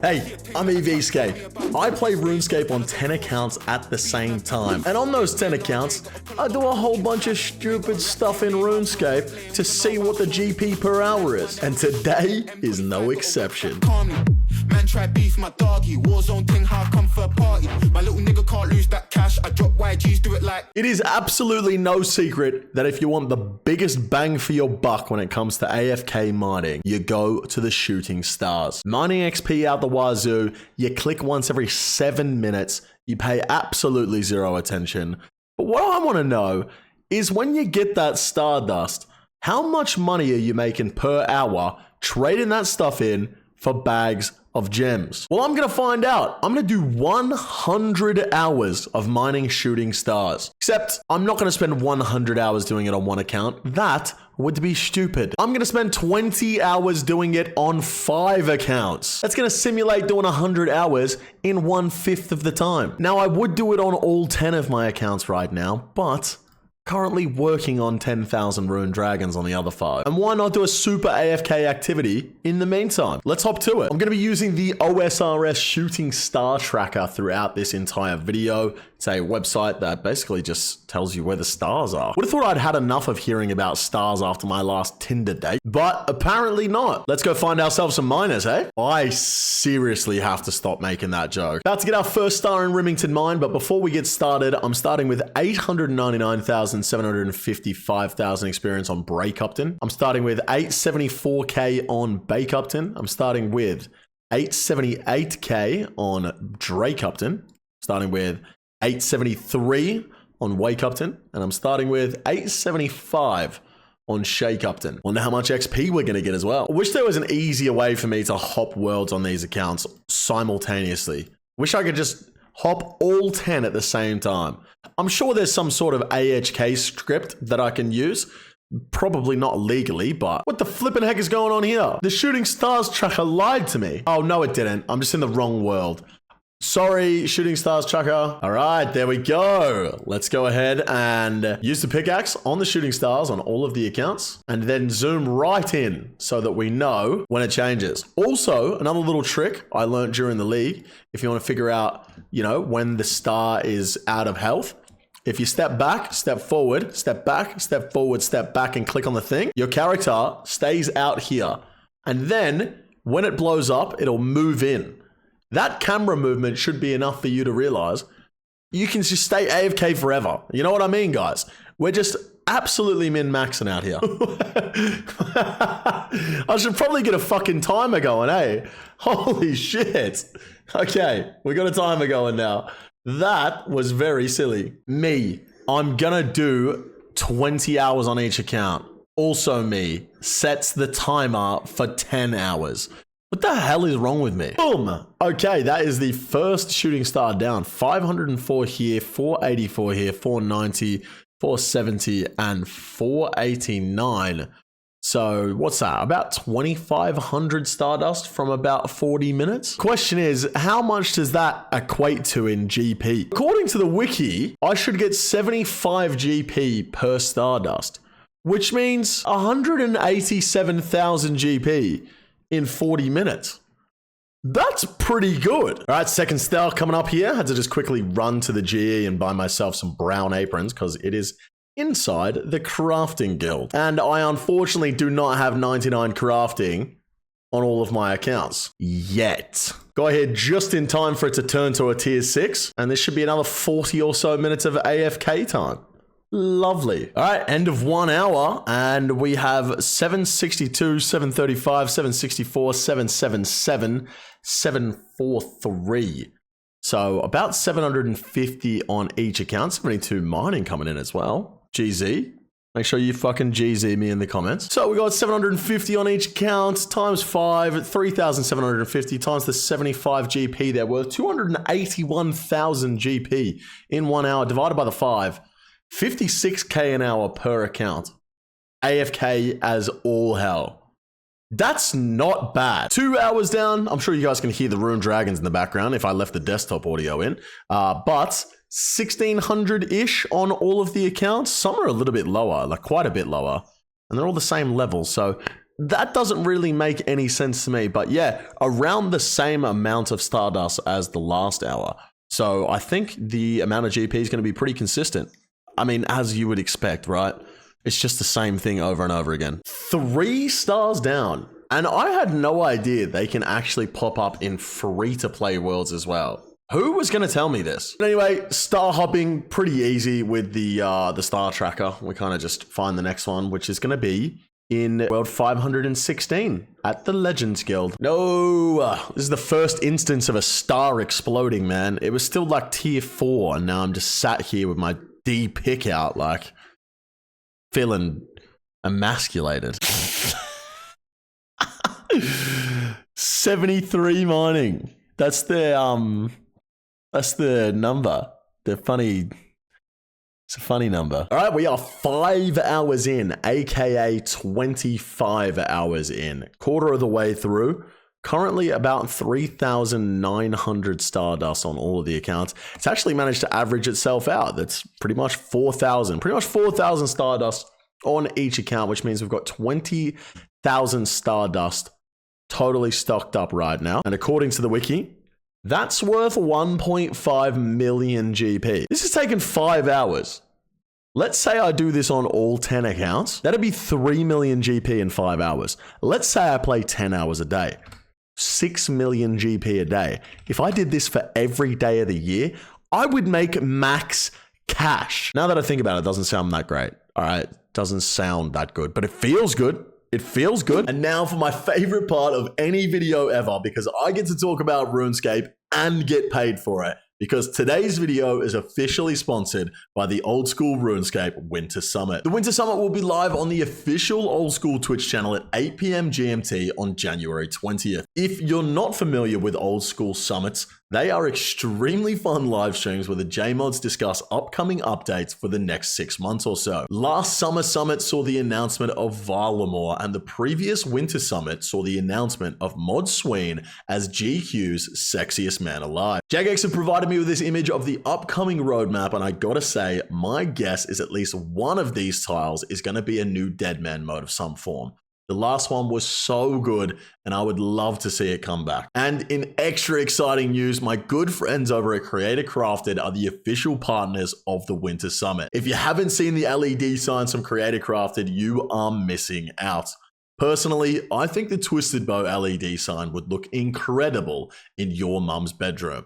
Hey, I'm EVscape. I play RuneScape on 10 accounts at the same time. And on those 10 accounts, I do a whole bunch of stupid stuff in RuneScape to see what the GP per hour is. And today is no exception. Man try beef my doggy, Warzone ting, how come for a party? My little nigga can't lose that cash, I drop YGs, do it like... It is absolutely no secret that if you want the biggest bang for your buck when it comes to AFK mining, you go to the shooting stars. Mining XP out the wazoo, you click once every 7 minutes, you pay absolutely zero attention. But what I want to know is when you get that Stardust, how much money are you making per hour trading that stuff in for bags of gems? Well, I'm gonna find out. I'm gonna do 100 hours of mining shooting stars. Except I'm not gonna spend 100 hours doing it on one account. That would be stupid. I'm gonna spend 20 hours doing it on 5 accounts. That's gonna simulate doing 100 hours in 1/5 of the time. Now, I would do it on all 10 of my accounts right now, but currently working on 10,000 Rune Dragons on the other 5. And why not do a super AFK activity in the meantime? Let's hop to it. I'm going to be using the OSRS Shooting Star Tracker throughout this entire video. It's a website that basically just tells you where the stars are. Would have thought I'd had enough of hearing about stars after my last Tinder date, but apparently not. Let's go find ourselves some miners, eh? I seriously have to stop making that joke. About to get our first star in Rimington Mine, but before we get started, I'm starting with 899,755,000 experience on Break Upton. I'm starting with 874k on Bake Upton. I'm starting with 878k on Drake Upton. Starting with 873 on Wake Upton, and I'm starting with 875 on Shake Upton. Wonder how much XP we're gonna get as well. I wish there was an easier way for me to hop worlds on these accounts simultaneously. Wish I could just hop all 10 at the same time. I'm sure there's some sort of AHK script that I can use. Probably not legally, but what the flippin' heck is going on here? The Shooting Stars tracker lied to me. Oh, no, it didn't. I'm just in the wrong world. Sorry, Shooting Stars tracker. All right, there we go. Let's go ahead and use the pickaxe on the Shooting Stars on all of the accounts and then zoom right in so that we know when it changes. Also, another little trick I learned during the league, if you want to figure out, you know, when the star is out of health, if you step back, step forward, step back, step forward, step back, and click on the thing, your character stays out here. And then when it blows up, it'll move in. That camera movement should be enough for you to realize you can just stay AFK forever. You know what I mean, guys? We're just absolutely min-maxing out here. I should probably get a fucking timer going, eh? Holy shit. Okay, we got a timer going now. That was very silly. Me, I'm gonna do 20 hours on each account. Also me, sets the timer for 10 hours. What the hell is wrong with me? Boom. Okay, that is the first shooting star down. 504 here, 484 here, 490, 470, and 489. So what's that? About 2,500 Stardust from about 40 minutes? Question is, how much does that equate to in GP? According to the wiki, I should get 75 GP per Stardust, which means 187,000 GP in 40 minutes. That's pretty good. All right, second star coming up here. Had to just quickly run to the GE and buy myself some brown aprons because it is inside the crafting guild. And I unfortunately do not have 99 crafting on all of my accounts yet. Got here just in time for it to turn to a tier 6. And this should be another 40 or so minutes of AFK time. Lovely. All right, end of 1 hour, and we have 762, 735, 764, 777, 743. So about 750 on each account. 72 mining coming in as well. GZ. Make sure you fucking GZ me in the comments. So we got 750 on each account, times 5, 3,750, times the 75 GP there. We're 281,000 GP in 1 hour, divided by the 5. 56k an hour per account. AFK as all hell. That's not bad. 2 hours down. I'm sure you guys can hear the Rune Dragons in the background if I left the desktop audio in. But 1,600-ish on all of the accounts. Some are a little bit lower, like quite a bit lower. And they're all the same level. So that doesn't really make any sense to me. But yeah, around the same amount of Stardust as the last hour. So I think the amount of GP is going to be pretty consistent. I mean, as you would expect, right? It's just the same thing over and over again. 3 stars down. And I had no idea they can actually pop up in free-to-play worlds as well. Who was going to tell me this? But anyway, star hopping, pretty easy with the star tracker. We kind of just find the next one, which is going to be in World 516 at the Legends Guild. No, this is the first instance of a star exploding, man. It was still like tier 4, and now I'm just sat here with my D pick out, like feeling emasculated. 73 mining. That's the number. It's a funny number. All right, we are 5 hours in, aka 25 hours in. Quarter of the way through. Currently about 3,900 Stardust on all of the accounts. It's actually managed to average itself out. That's pretty much 4,000. Pretty much 4,000 Stardust on each account, which means we've got 20,000 Stardust totally stocked up right now. And according to the wiki, that's worth 1.5 million GP. This has taken 5 hours. Let's say I do this on all 10 accounts. That'd be 3 million GP in 5 hours. Let's say I play 10 hours a day. 6 million GP a day. If I did this for every day of the year, I would make max cash. Now that I think about it, it doesn't sound that great. All right, doesn't sound that good, but it feels good. It feels good. And now for my favorite part of any video ever, because I get to talk about RuneScape and get paid for it. Because today's video is officially sponsored by the Old School RuneScape Winter Summit. The Winter Summit will be live on the official Old School Twitch channel at 8 PM GMT on January 20th. If you're not familiar with Old School Summits, they are extremely fun live streams where the JMods discuss upcoming updates for the next 6 months or so. Last Summer Summit saw the announcement of Varlamore, and the previous Winter Summit saw the announcement of Mod Sween as GQ's sexiest man alive. Jagex have provided me with this image of the upcoming roadmap, and I gotta say, my guess is at least one of these tiles is gonna be a new Deadman mode of some form. The last one was so good, and I would love to see it come back. And in extra exciting news, my good friends over at Creator Crafted are the official partners of the Winter Summit. If you haven't seen the LED signs from Creator Crafted, you are missing out. Personally, I think the Twisted Bow LED sign would look incredible in your mum's bedroom.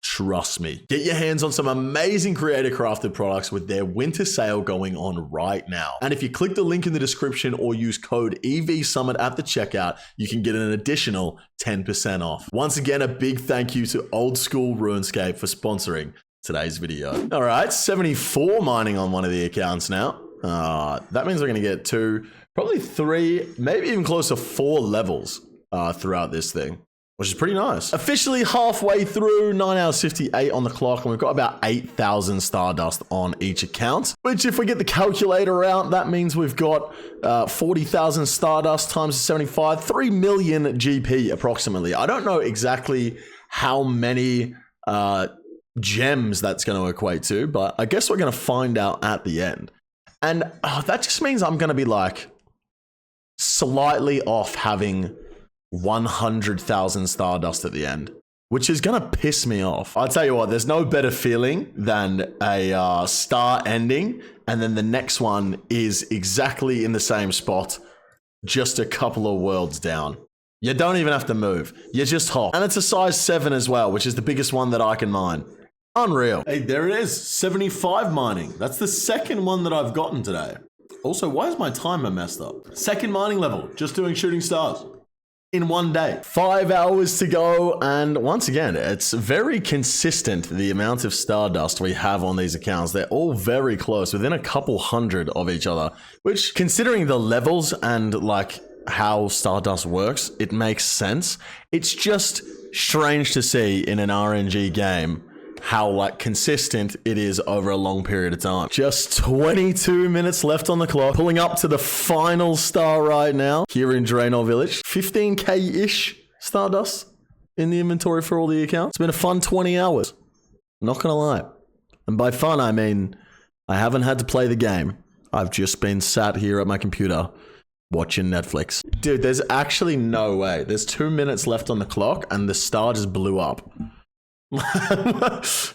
Trust me. Get your hands on some amazing Creator Crafted products with their winter sale going on right now. And if you click the link in the description or use code EVSummit at the checkout, you can get an additional 10% off. Once again, a big thank you to Old School RuneScape for sponsoring today's video. All right, 74 mining on one of the accounts now. That means we're going to get 2, probably 3, maybe even close to 4 levels throughout this thing, which is pretty nice. Officially halfway through, 9 hours 58 on the clock, and we've got about 8,000 Stardust on each account, which if we get the calculator out, that means we've got 40,000 Stardust times 75, 3 million GP approximately. I don't know exactly how many gems that's going to equate to, but I guess we're going to find out at the end. And that just means I'm going to be like slightly off having 100,000 Stardust at the end, which is gonna piss me off. I'll tell you what, there's no better feeling than a star ending and then the next one is exactly in the same spot, just a couple of worlds down. You don't even have to move, you just hop. And it's a size 7 as well, which is the biggest one that I can mine. Unreal. Hey, there it is, 75 mining. That's the second one that I've gotten today. Also, why is my timer messed up? Second mining level, just doing shooting stars. In one day. 5 hours to go, and once again, it's very consistent, the amount of Stardust we have on these accounts. They're all very close, within a couple hundred of each other, which, considering the levels and like how Stardust works, it makes sense. It's just strange to see in an RNG game how like consistent it is over a long period of time. Just 22 minutes left on the clock, pulling up to the final star right now here in Draenor Village. 15k-ish Stardust in the inventory for all the accounts. It's been a fun 20 hours, not gonna lie. And by fun, I mean I haven't had to play the game. I've just been sat here at my computer watching Netflix. Dude, there's actually no way. There's 2 minutes left on the clock and the star just blew up. What?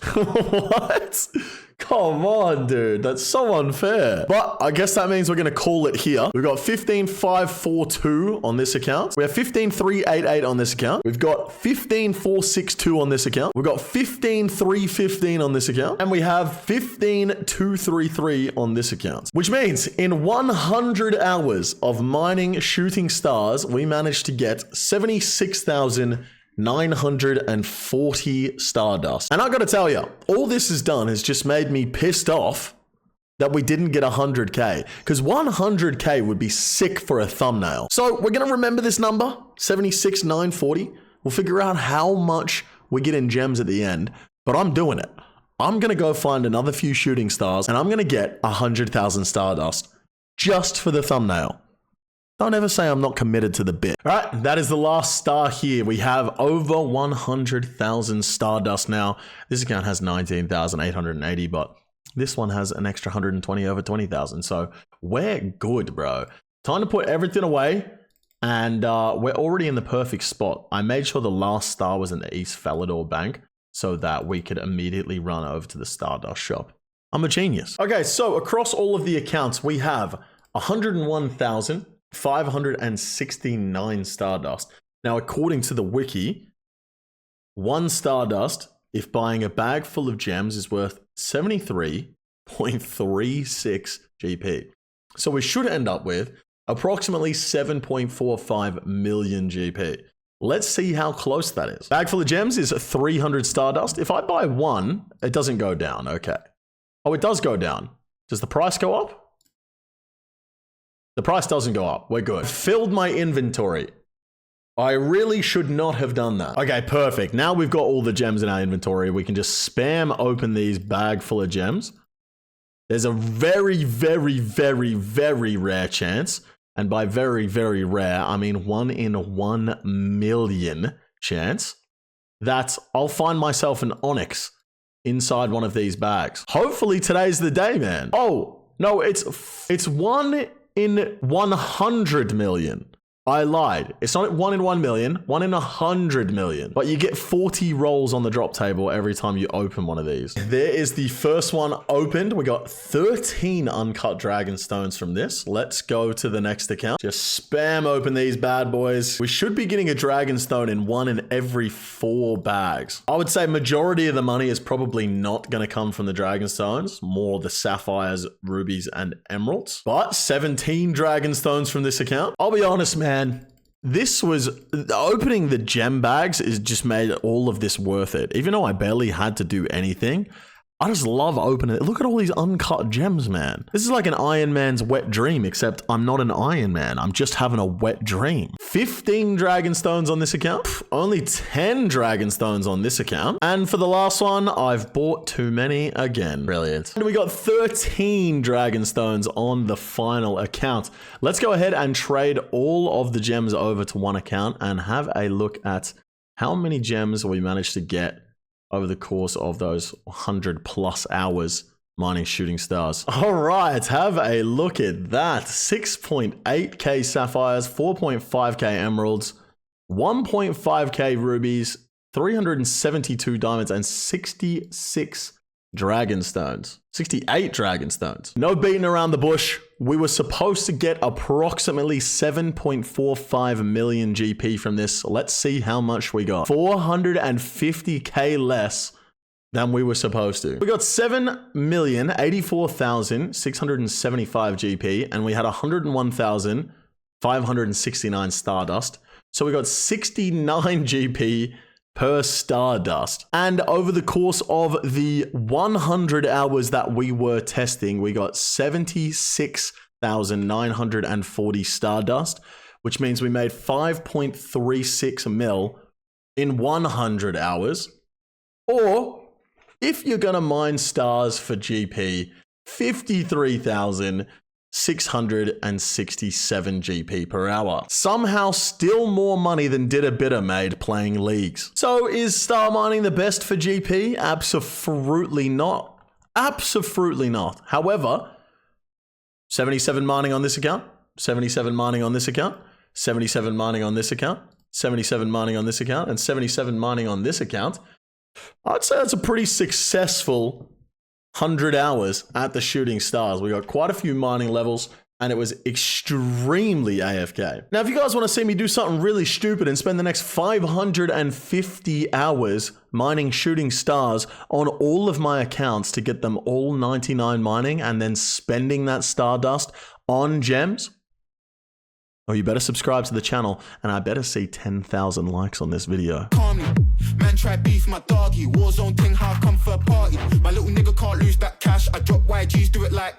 Come on, dude. That's so unfair. But I guess that means we're going to call it here. We've got 15,542 on this account. We have 15,388 on this account. We've got 15,462 on this account. We've got 15,315 on this account. And we have 15,233 on this account. Which means in 100 hours of mining shooting stars, we managed to get 76,940 Stardust. And I gotta tell you, all this has done has just made me pissed off that we didn't get 100k, because 100k would be sick for a thumbnail. So we're gonna remember this number, 76,940. We'll figure out how much we get in gems at the end, but I'm doing it. I'm gonna go find another few shooting stars and I'm gonna get 100,000 Stardust just for the thumbnail. Don't ever say I'm not committed to the bit. All right, that is the last star here. We have over 100,000 Stardust now. This account has 19,880, but this one has an extra 120 over 20,000. So we're good, bro. Time to put everything away, and we're already in the perfect spot. I made sure the last star was in the East Falador Bank so that we could immediately run over to the Stardust shop. I'm a genius. Okay, so across all of the accounts, we have 101,569 Stardust. Now, according to the wiki, one Stardust, if buying a bag full of gems, is worth 73.36 GP. So we should end up with approximately 7.45 million GP. Let's see how close that is. Bag full of gems is 300 Stardust. If I buy one, it doesn't go down. Okay. Oh, it does go down. Does the price go up? The price doesn't go up. We're good. Filled my inventory. I really should not have done that. Okay, perfect. Now we've got all the gems in our inventory. We can just spam open these bag full of gems. There's a very, very, very, very rare chance. And by very, very rare, I mean 1 in 1 million chance that I'll find myself an Onyx inside one of these bags. Hopefully today's the day, man. Oh, no, it's 1 in 100 million. I lied. It's not 1 in 1 million, 1 in 100 million. But you get 40 rolls on the drop table every time you open one of these. There is the first one opened. We got 13 uncut dragon stones from this. Let's go to the next account. Just spam open these bad boys. We should be getting a dragon stone in 1 in every 4 bags. I would say majority of the money is probably not going to come from the dragon stones, more the sapphires, rubies, and emeralds. But 17 dragon stones from this account. I'll be honest, man. This was opening the gem bags is just made all of this worth it. Even though I barely had to do anything, I just love opening it. Look at all these uncut gems, man. This is like an Iron Man's wet dream, except I'm not an Iron Man. I'm just having a wet dream. 15 dragon stones on this account. Only 10 dragon stones on this account. And for the last one, I've bought too many again. Brilliant. And we got 13 dragon stones on the final account. Let's go ahead and trade all of the gems over to one account and have a look at how many gems we managed to get over the course of those 100+ hours mining shooting stars. All right, have a look at that. 6.8k sapphires, 4.5k emeralds, 1.5k rubies, 372 diamonds, and 68 dragon stones. No beating around the bush. We were supposed to get approximately 7.45 million GP from this. Let's see how much we got. 450k less than we were supposed to. We got 7,084,675 GP, and we had 101,569 Stardust. So we got 69 GP per Stardust. And over the course of the 100 hours that we were testing, we got 76,940 Stardust, which means we made 5.36 mil in 100 hours. Or if you're gonna mine stars for GP, 53,667 GP per hour. Somehow still more money than Bidder made playing leagues. So is star mining the best for GP? Absolutely not. Absolutely not. However, 77 mining on this account, 77 mining on this account, 77 mining on this account, 77 mining on this account, and 77 mining on this account. I'd say that's a pretty successful 100 hours at the Shooting Stars. We got quite a few mining levels, and it was extremely AFK. Now, if you guys want to see me do something really stupid and spend the next 550 hours mining Shooting Stars on all of my accounts to get them all 99 mining and then spending that Stardust on gems, oh, you better subscribe to the channel, and I better see 10,000 likes on this video. Calmly, man try beef my doggy. Warzone ting, how come third party? My little nigga can't lose that cash. I drop YGs, do it like